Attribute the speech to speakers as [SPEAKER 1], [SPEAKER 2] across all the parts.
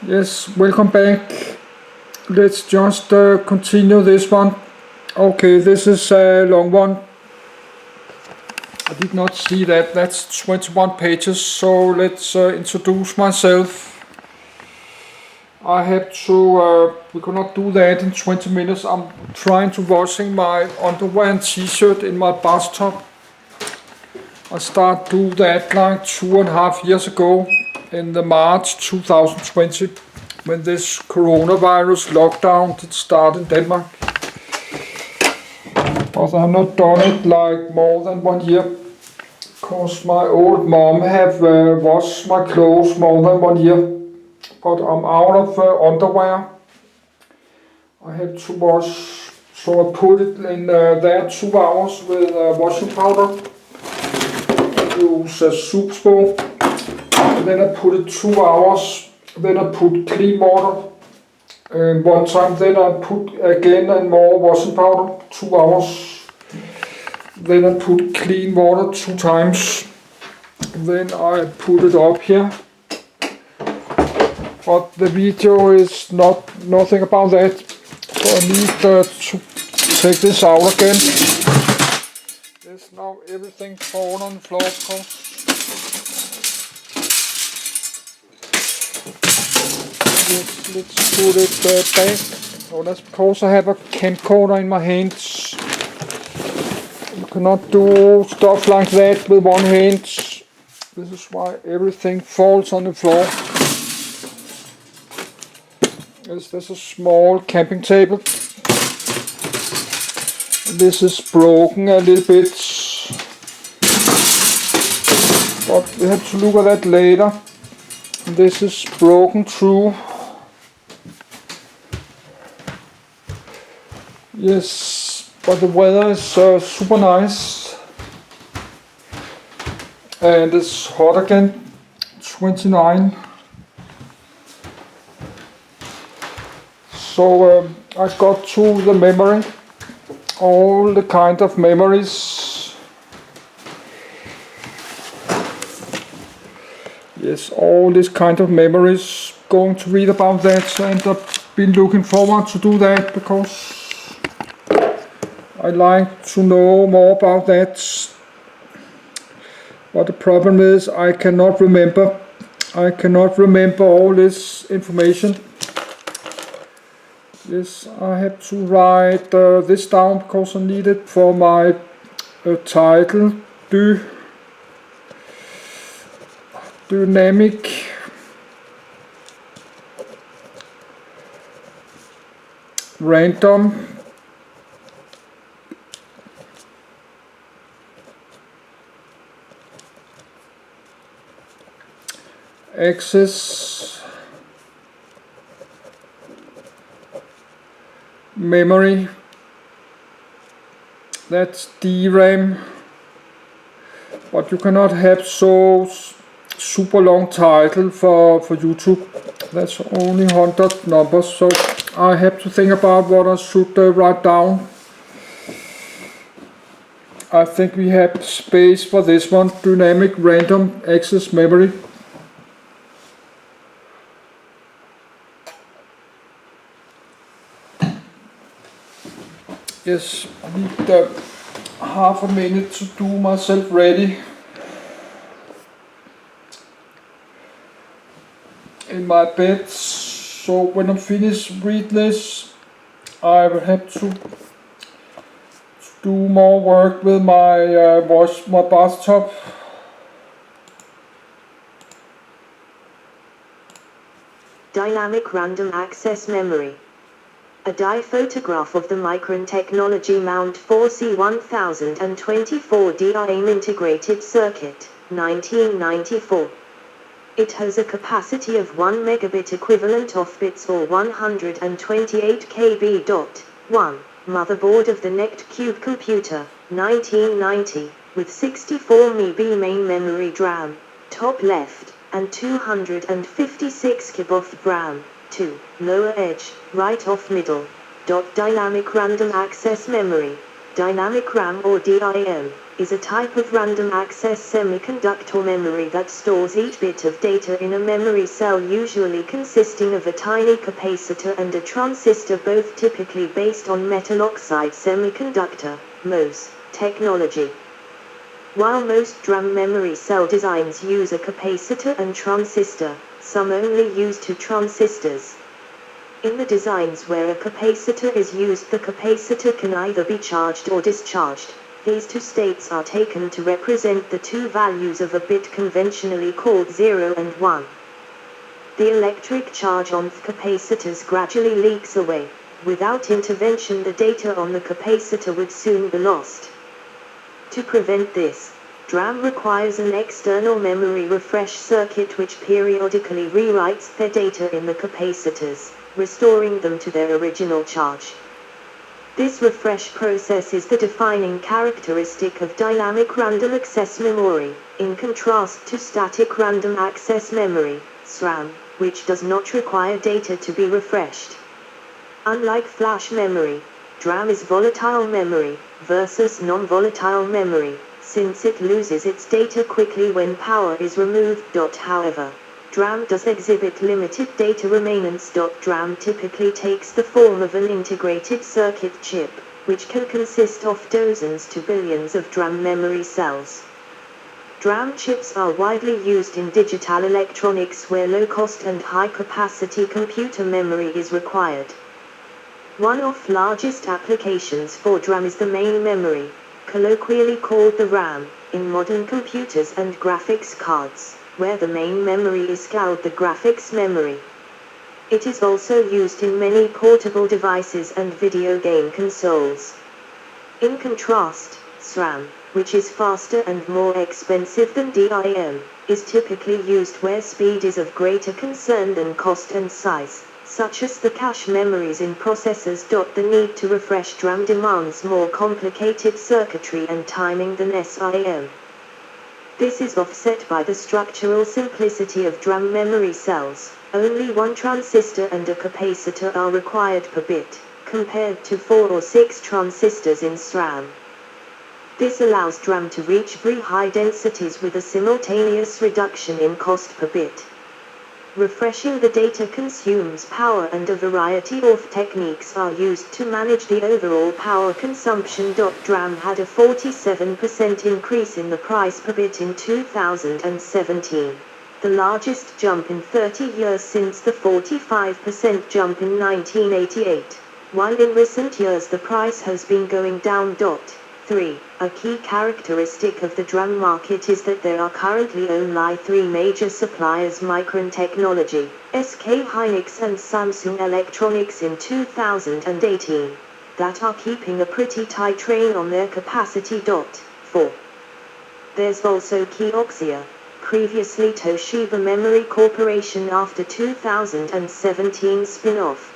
[SPEAKER 1] Yes, welcome back. Let's just continue this one. Okay, this is a long one. I did not see that. That's 21 pages, so let's introduce myself. I have to, we cannot do that in 20 minutes. I'm trying to washing my underwear and t-shirt in my bathtub. I started do that like 2.5 years ago in the March 2020 when this coronavirus lockdown did start in Denmark. But I have not done it like more than 1 year. Cause my old mom have washed my clothes more than 1 year. But I'm out of underwear. I have to wash, so I put it in there 2 hours with washing powder. Use a soup spoon. And then I put it 2 hours. Then I put clean water. And one time then I put again and more washing powder. 2 hours. Then I put clean water 2 times. Then I put it up here. But the video is nothing about that. So I need to take this out again. There's now everything fallen on the floor, of course. Let's put it back. Oh, that's because I have a camcorder in my hands. You cannot do stuff like that with one hand. This is why everything falls on the floor. Yes, there's a small camping table. This is broken a little bit. But we have to look at that later. This is broken through. Yes, but the weather is super nice. And it's hot again, 29. So I got to the memory, all the kind of memories. Yes, all this kind of memories. Going to read about that, and I've been looking forward to do that because I like to know more about that. But the problem is I cannot remember. I cannot remember all this information. Yes, I have to write this down because I need it for my title. Dynamic random access memory. That's DRAM. But you cannot have so super long title for YouTube. That's only 100 numbers, so I have to think about what I should write down. I think we have space for this one. Dynamic random access memory. Yes, I need half a minute to do myself ready in my bed. So when I'm finished read this, I will have to do more work with my my bathtub.
[SPEAKER 2] Dynamic Random Access Memory. A die photograph of the Micron Technology Mount 4C1024 DRAM Integrated Circuit, 1994. It has a capacity of 1 megabit equivalent of bits or 128 KB. 1. Motherboard of the Next Cube computer, 1990, with 64 MB main memory DRAM, top left, and 256 KB of RAM. 2. Lower edge, right off middle. Dynamic Random Access Memory, Dynamic RAM or DRAM, is a type of random access semiconductor memory that stores each bit of data in a memory cell, usually consisting of a tiny capacitor and a transistor, both typically based on metal oxide semiconductor (MOS) technology. While most DRAM memory cell designs use a capacitor and transistor, some only use two transistors. In the designs where a capacitor is used, the capacitor can either be charged or discharged. These two states are taken to represent the two values of a bit, conventionally called 0 and 1. The electric charge on the capacitors gradually leaks away. Without intervention, the data on the capacitor would soon be lost. To prevent this, DRAM requires an external memory refresh circuit which periodically rewrites their data in the capacitors, restoring them to their original charge. This refresh process is the defining characteristic of dynamic random access memory, in contrast to static random access memory, SRAM, which does not require data to be refreshed. Unlike flash memory, DRAM is volatile memory versus non-volatile memory, since it loses its data quickly when power is removed. However, DRAM does exhibit limited data remainance. DRAM typically takes the form of an integrated circuit chip, which can consist of dozens to billions of DRAM memory cells. DRAM chips are widely used in digital electronics where low-cost and high-capacity computer memory is required. One of the largest applications for DRAM is the main memory, colloquially called the RAM, in modern computers and graphics cards, where the main memory is called the graphics memory. It is also used in many portable devices and video game consoles. In contrast, SRAM, which is faster and more expensive than DRAM, is typically used where speed is of greater concern than cost and size, such as the cache memories in processors. The need to refresh DRAM demands more complicated circuitry and timing than SRAM. This is offset by the structural simplicity of DRAM memory cells. Only one transistor and a capacitor are required per bit, compared to 4 or 6 transistors in SRAM. This allows DRAM to reach very high densities with a simultaneous reduction in cost per bit. Refreshing the data consumes power, and a variety of techniques are used to manage the overall power consumption. DRAM had a 47% increase in the price per bit in 2017, the largest jump in 30 years since the 45% jump in 1988, while in recent years the price has been going down. 3. A key characteristic of the DRAM market is that there are currently only 3 major suppliers: Micron Technology, SK Hynix and Samsung Electronics in 2018, that are keeping a pretty tight rein on their capacity. 4. There's also Kioxia, previously Toshiba Memory Corporation after 2017 spin-off.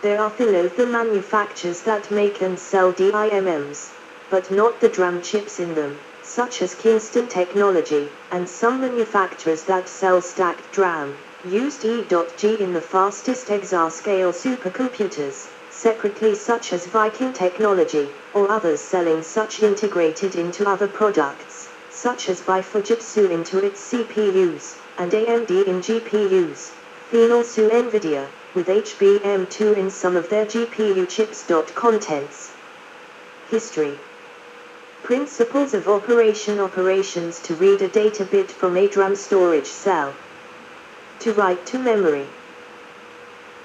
[SPEAKER 2] There are the manufacturers that make and sell DIMMs, but not the DRAM chips in them, such as Kingston Technology, and some manufacturers that sell stacked DRAM, used E.G in the fastest exascale supercomputers, separately, such as Viking Technology, or others selling such integrated into other products, such as by Fujitsu into its CPUs, and AMD in GPUs, then also Nvidia, with HBM2 in some of their GPU chips. Contents. History. Principles of operation: operations to read a data bit from a DRAM storage cell. To write to memory.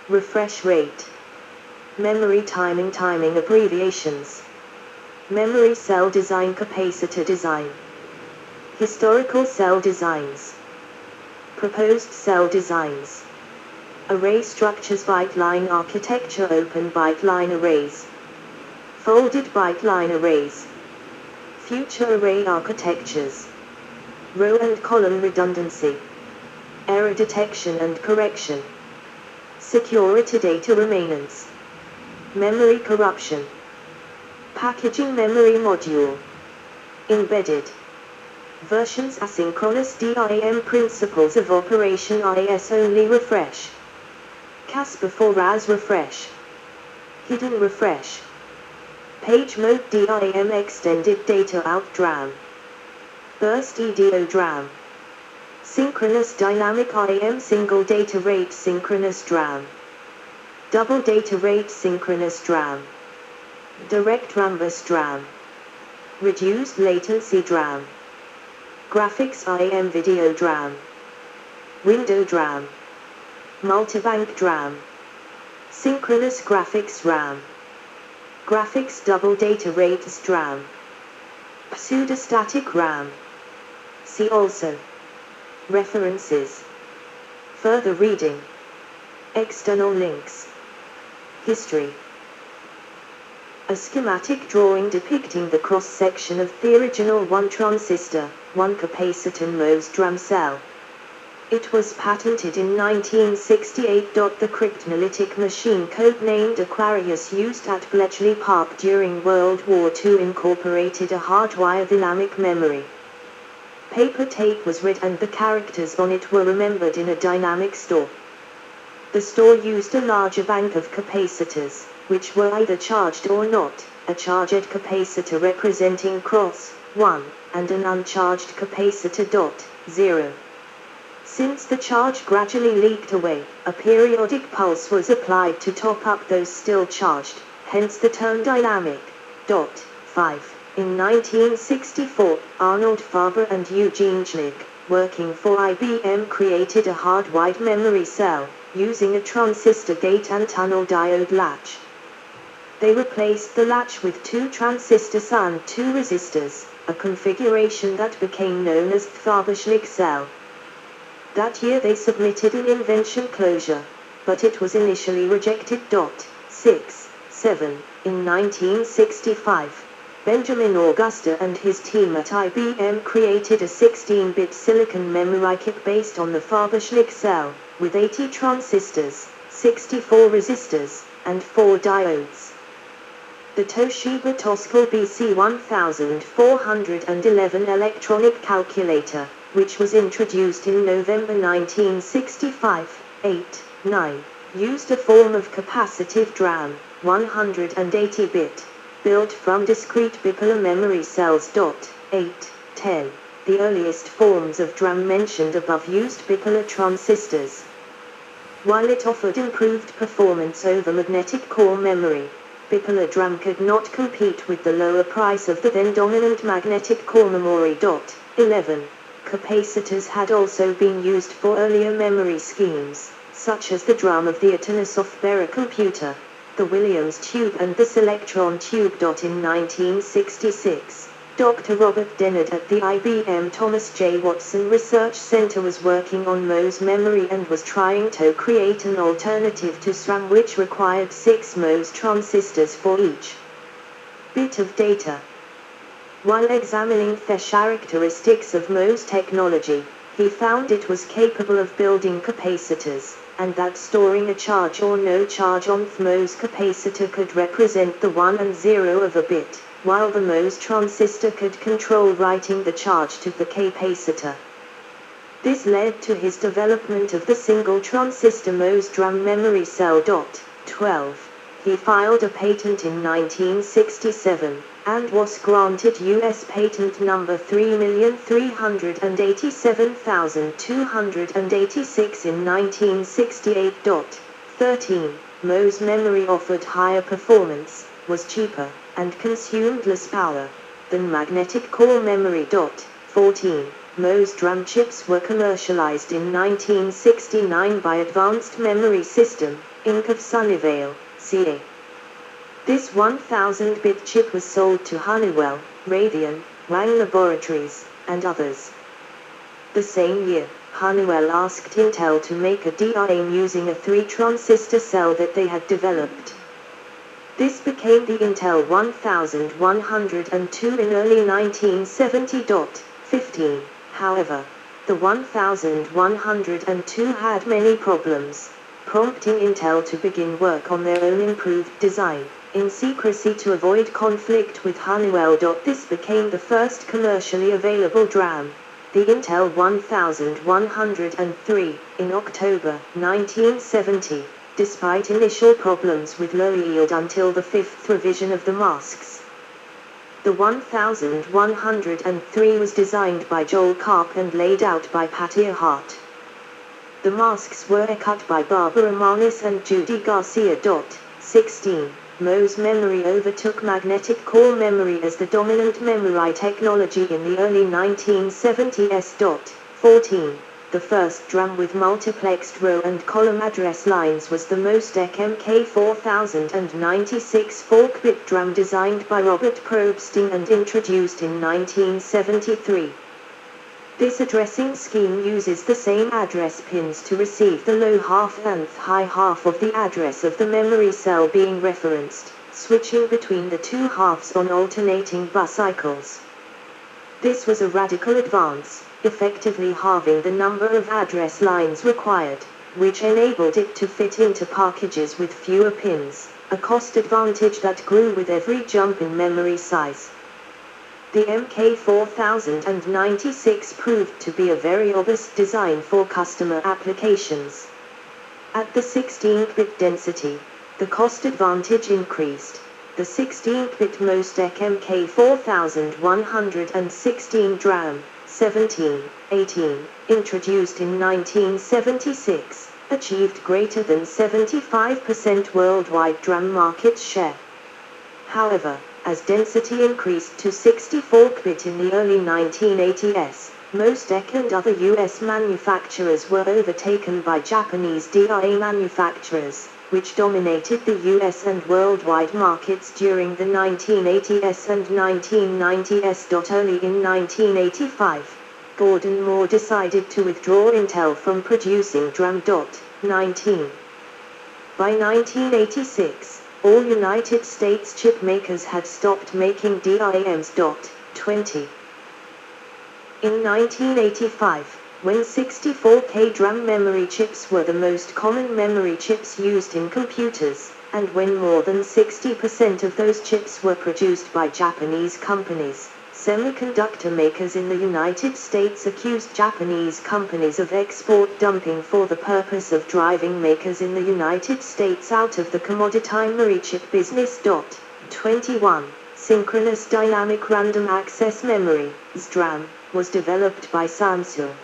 [SPEAKER 2] Refresh rate. Memory timing. Timing abbreviations. Memory cell design. Capacitor design. Historical cell designs. Proposed cell designs. Array structures. Byte line architecture. Open byte line arrays. Folded byte line arrays. Future array architectures. Row and column redundancy. Error detection and correction. Security. Data remainance. Memory corruption. Packaging. Memory module. Embedded. Versions. Asynchronous DRAM. Principles of operation: IS only refresh. CAS before RAS refresh. Hidden refresh. Page mode DRAM extended data out DRAM. Burst EDO DRAM. Synchronous dynamic IM single data rate synchronous DRAM. Double data rate synchronous DRAM. Direct rambus DRAM. Reduced latency DRAM. Graphics IM video DRAM. Window DRAM. Multibank DRAM. Synchronous graphics RAM. Graphics double data rates DRAM. Pseudostatic RAM. See also. References. Further reading. External links. History. A schematic drawing depicting the cross-section of the original 1 transistor, 1 capacitor MOS DRAM cell. It was patented in 1968. The cryptanalytic machine code-named Aquarius used at Bletchley Park during World War II incorporated a hardwired dynamic memory. Paper tape was read and the characters on it were remembered in a dynamic store. The store used a larger bank of capacitors, which were either charged or not, a charged capacitor representing cross 1, and an uncharged capacitor 0. Since the charge gradually leaked away, a periodic pulse was applied to top up those still charged, hence the term dynamic. 5. In 1964, Arnold Faber and Eugene Schlig, working for IBM, created a hardwired memory cell, using a transistor gate and tunnel diode latch. They replaced the latch with 2 transistors and 2 resistors, a configuration that became known as the Faber-Schlig cell. That year they submitted an invention closure, but it was initially rejected. 7. In 1965, Benjamin Augusta and his team at IBM created a 16-bit silicon memory kit based on the Faber-Schlig cell, with 80 transistors, 64 resistors, and 4 diodes. The Toshiba Toscal BC1411 electronic calculator, which was introduced in November 1965, 9, used a form of capacitive DRAM, 180-bit, built from discrete bipolar memory cells. 10. The earliest forms of DRAM mentioned above used bipolar transistors. While it offered improved performance over magnetic core memory, bipolar DRAM could not compete with the lower price of the then dominant magnetic core memory. 11. Capacitors had also been used for earlier memory schemes, such as the DRAM of the Atanasoff Berra computer, the Williams tube and the Selectron tube. In 1966, Dr. Robert Dennard at the IBM Thomas J. Watson Research Center was working on MOS memory and was trying to create an alternative to SRAM which required 6 MOS transistors for each bit of data. While examining the characteristics of MOS technology, he found it was capable of building capacitors, and that storing a charge or no charge on the MOS capacitor could represent the 1 and 0 of a bit, while the MOS transistor could control writing the charge to the capacitor. This led to his development of the single transistor MOS DRAM memory cell. 12. He filed a patent in 1967, and was granted U.S. Patent number 3,387,286 in 1968. 13. MOS memory offered higher performance, was cheaper, and consumed less power than magnetic core memory. 14. MOS DRAM chips were commercialized in 1969 by Advanced Memory System, Inc. of Sunnyvale, CA. This 1000-bit chip was sold to Honeywell, Raytheon, Wang Laboratories, and others. The same year, Honeywell asked Intel to make a DRAM using a 3-transistor cell that they had developed. This became the Intel 1102 in early 1970. 15. However, the 1102 had many problems, prompting Intel to begin work on their own improved design, in secrecy to avoid conflict with Honeywell. This became the first commercially available DRAM, the Intel 1103, in October 1970, despite initial problems with low yield until the 5th revision of the masks. The 1103 was designed by Joel Karp and laid out by Patty Hart. The masks were cut by Barbara Marnis and Judy Garcia. 16. Mohs memory overtook magnetic core memory as the dominant memory technology in the early 1970s. 14. The first DRAM with multiplexed row and column address lines was the Mostek MK4096 4-bit DRAM designed by Robert Probstein and introduced in 1973. This addressing scheme uses the same address pins to receive the low half and high half of the address of the memory cell being referenced, switching between the two halves on alternating bus cycles. This was a radical advance, effectively halving the number of address lines required, which enabled it to fit into packages with fewer pins, a cost advantage that grew with every jump in memory size. The MK4096 proved to be a very robust design for customer applications. At the 16-bit density, the cost advantage increased. The 16-bit Mostek MK4116 DRAM, 17, 18, introduced in 1976, achieved greater than 75% worldwide DRAM market share. However, as density increased to 64-bit in the early 1980s, Mostek and other US manufacturers were overtaken by Japanese DRAM manufacturers, which dominated the US and worldwide markets during the 1980s and 1990s. Early in 1985, Gordon Moore decided to withdraw Intel from producing DRAM. 19. By 1986, all United States chip makers had stopped making DRAMs. 20. In 1985, when 64K DRAM memory chips were the most common memory chips used in computers, and when more than 60% of those chips were produced by Japanese companies, semiconductor makers in the United States accused Japanese companies of export dumping for the purpose of driving makers in the United States out of the commodity memory chip business. 21. Synchronous Dynamic Random Access Memory, SDRAM, was developed by Samsung.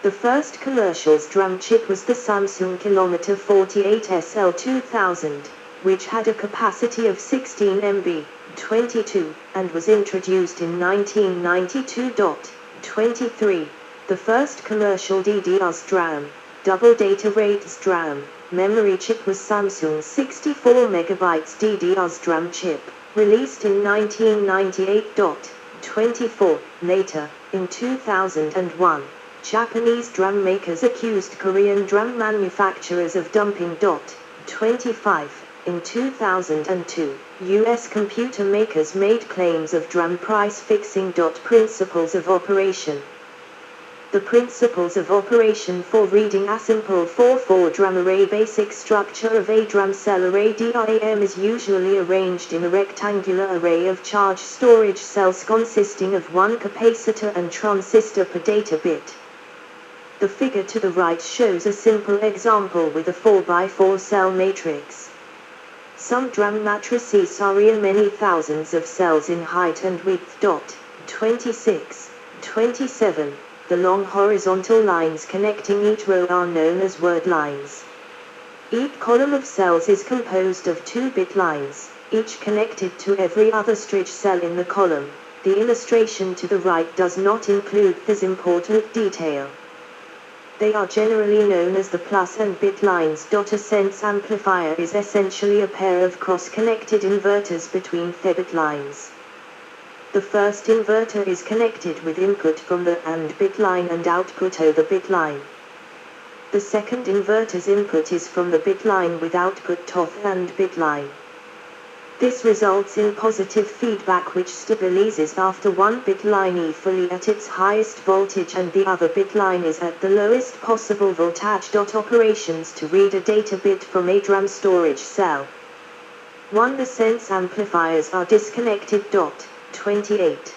[SPEAKER 2] The first commercial DRAM chip was the Samsung Kilometer 48 SL2000, which had a capacity of 16 MB, 22, and was introduced in 1992. 23. The first commercial DDR DRAM, double data rate DRAM, memory chip was Samsung's 64 MB DDR DRAM chip, released in 1998. 24. Later, in 2001, Japanese DRAM makers accused Korean DRAM manufacturers of dumping. 25. In 2002, US computer makers made claims of DRAM price fixing. Principles of operation. The principles of operation for reading a simple 4-4 DRAM array. Basic structure of a DRAM cell array. DRAM is usually arranged in a rectangular array of charge storage cells consisting of one capacitor and transistor per data bit. The figure to the right shows a simple example with a 4x4 cell matrix. Some DRAM matrices are many thousands of cells in height and width. 26. 27. The long horizontal lines connecting each row are known as word lines. Each column of cells is composed of 2-bit lines, each connected to every other stretch cell in the column. The illustration to the right does not include this important detail. They are generally known as the plus and bit lines. A sense amplifier is essentially a pair of cross-connected inverters between bit lines. The first inverter is connected with input from the AND bit line and output O the bit line. The second inverter's input is from the bit line with output to the AND bit line. This results in positive feedback which stabilizes after one bit line is fully at its highest voltage and the other bit line is at the lowest possible voltage. Operations to read a data bit from a DRAM storage cell. 1. The sense amplifiers are disconnected. 28.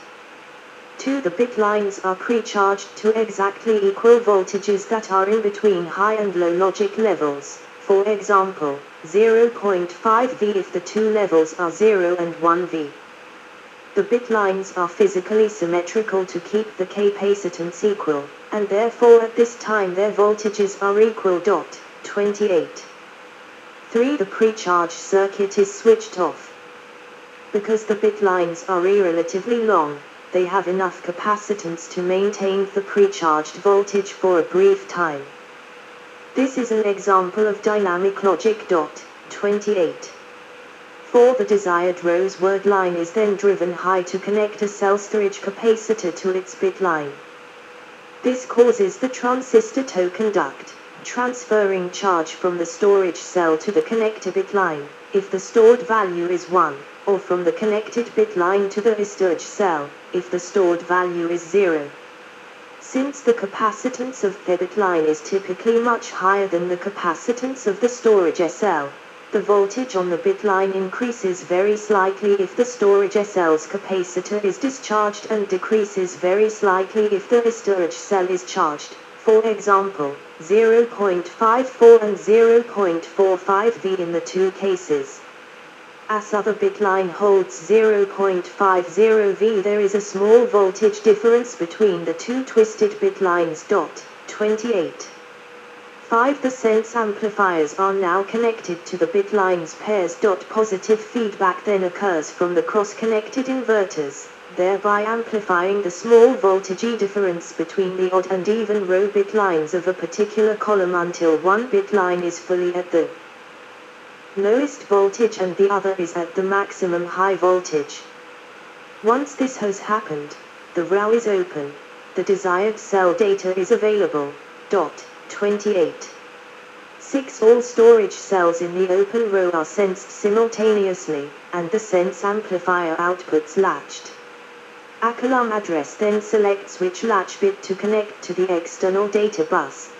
[SPEAKER 2] 2. The bit lines are pre-charged to exactly equal voltages that are in between high and low logic levels, for example, 0.5 V if the two levels are 0 and 1 V. The bit lines are physically symmetrical to keep the capacitance equal, and therefore at this time their voltages are equal. 28. 3. The pre-charge circuit is switched off. Because the bit lines are relatively long, they have enough capacitance to maintain the pre-charged voltage for a brief time. This is an example of dynamic logic. 28. 4. The desired rose word line is then driven high to connect a cell storage capacitor to its bit line. This causes the transistor to conduct, transferring charge from the storage cell to the connector bit line, if the stored value is 1, or from the connected bit line to the storage cell, if the stored value is 0. Since the capacitance of the bit line is typically much higher than the capacitance of the storage SL, the voltage on the bit line increases very slightly if the storage SL's capacitor is discharged and decreases very slightly if the storage cell is charged, for example, 0.54 and 0.45 V in the two cases. As other bit line holds 0.50 V, there is a small voltage difference between the two twisted bit lines. 28. 5. The sense amplifiers are now connected to the bit lines pairs. Positive feedback then occurs from the cross-connected inverters, thereby amplifying the small voltage difference between the odd and even row bit lines of a particular column until one bit line is fully at the lowest voltage and the other is at the maximum high voltage. Once this has happened, the row is open, the desired cell data is available. 28. 6. All storage cells in the open row are sensed simultaneously, and the sense amplifier outputs latched. A column address then selects which latch bit to connect to the external data bus.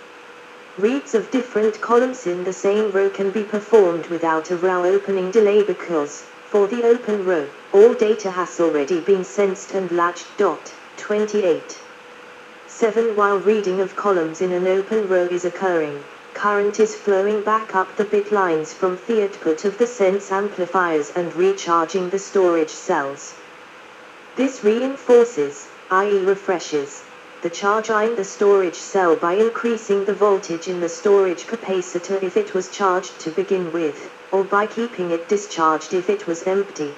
[SPEAKER 2] Reads of different columns in the same row can be performed without a row opening delay because, for the open row, all data has already been sensed and latched. 28. 7. While reading of columns in an open row is occurring, current is flowing back up the bit lines from the output of the sense amplifiers and recharging the storage cells. This reinforces, i.e. refreshes, the charge in the storage cell by increasing the voltage in the storage capacitor if it was charged to begin with, or by keeping it discharged if it was empty.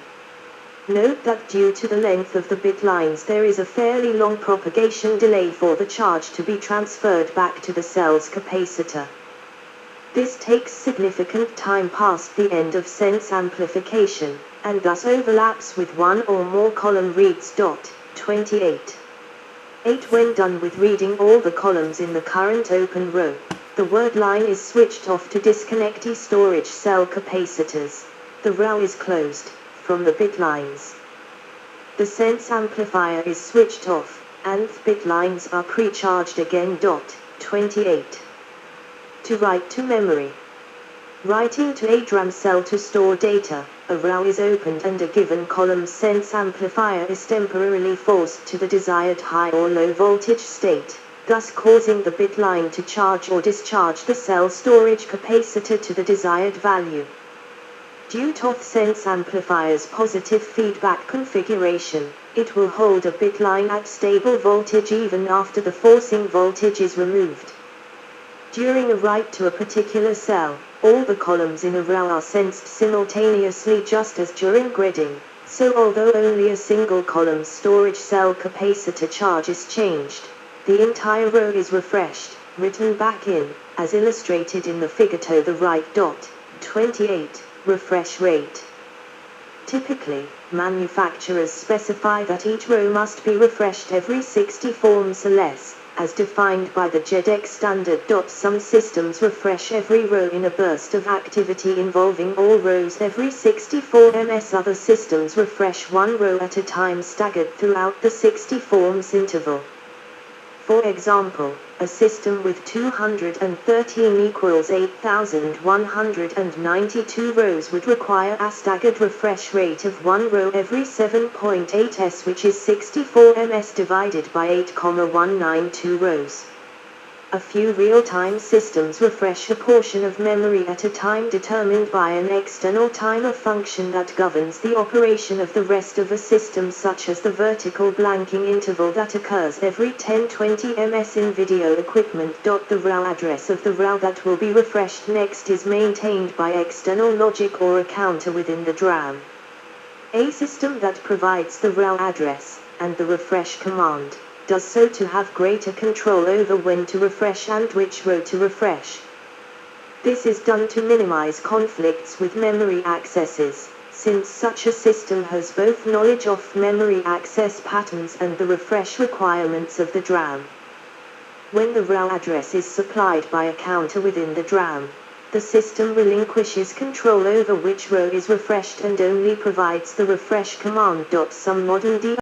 [SPEAKER 2] Note that due to the length of the bit lines there is a fairly long propagation delay for the charge to be transferred back to the cell's capacitor. This takes significant time past the end of sense amplification, and thus overlaps with one or more column reads. 28. 8. When done with reading all the columns in the current open row, the word line is switched off to disconnect the storage cell capacitors. The row is closed from the bit lines. The sense amplifier is switched off, and the bit lines are pre-charged again. 28. To write to memory. Writing to a DRAM cell to store data, a row is opened and a given column's sense amplifier is temporarily forced to the desired high or low voltage state, thus causing the bit line to charge or discharge the cell storage capacitor to the desired value. Due to the sense amplifier's positive feedback configuration, it will hold a bit line at stable voltage even after the forcing voltage is removed. During a write to a particular cell, all the columns in a row are sensed simultaneously just as during gridding, so although only a single column's storage cell capacitor charge is changed, the entire row is refreshed, written back in, as illustrated in the figure to the right. 28. Refresh rate. Typically, manufacturers specify that each row must be refreshed every 60 forms or less, as defined by the JEDEC standard. Some systems refresh every row in a burst of activity involving all rows every 64 ms. Other systems refresh one row at a time staggered throughout the 60 forms interval. For example, a system with 213 equals 8,192 rows would require a staggered refresh rate of one row every 7.8 s, which is 64 ms divided by 8,192 rows. A few real-time systems refresh a portion of memory at a time determined by an external timer function that governs the operation of the rest of a system, such as the vertical blanking interval that occurs every 10-20 ms in video equipment. The RAL address of the RAL that will be refreshed next is maintained by external logic or a counter within the DRAM. A system that provides the RAL address, and the refresh command, does so to have greater control over when to refresh and which row to refresh. This is done to minimize conflicts with memory accesses, since such a system has both knowledge of memory access patterns and the refresh requirements of the DRAM. When the RAL address is supplied by a counter within the DRAM, the system relinquishes control over which row is refreshed and only provides the refresh command. Some modern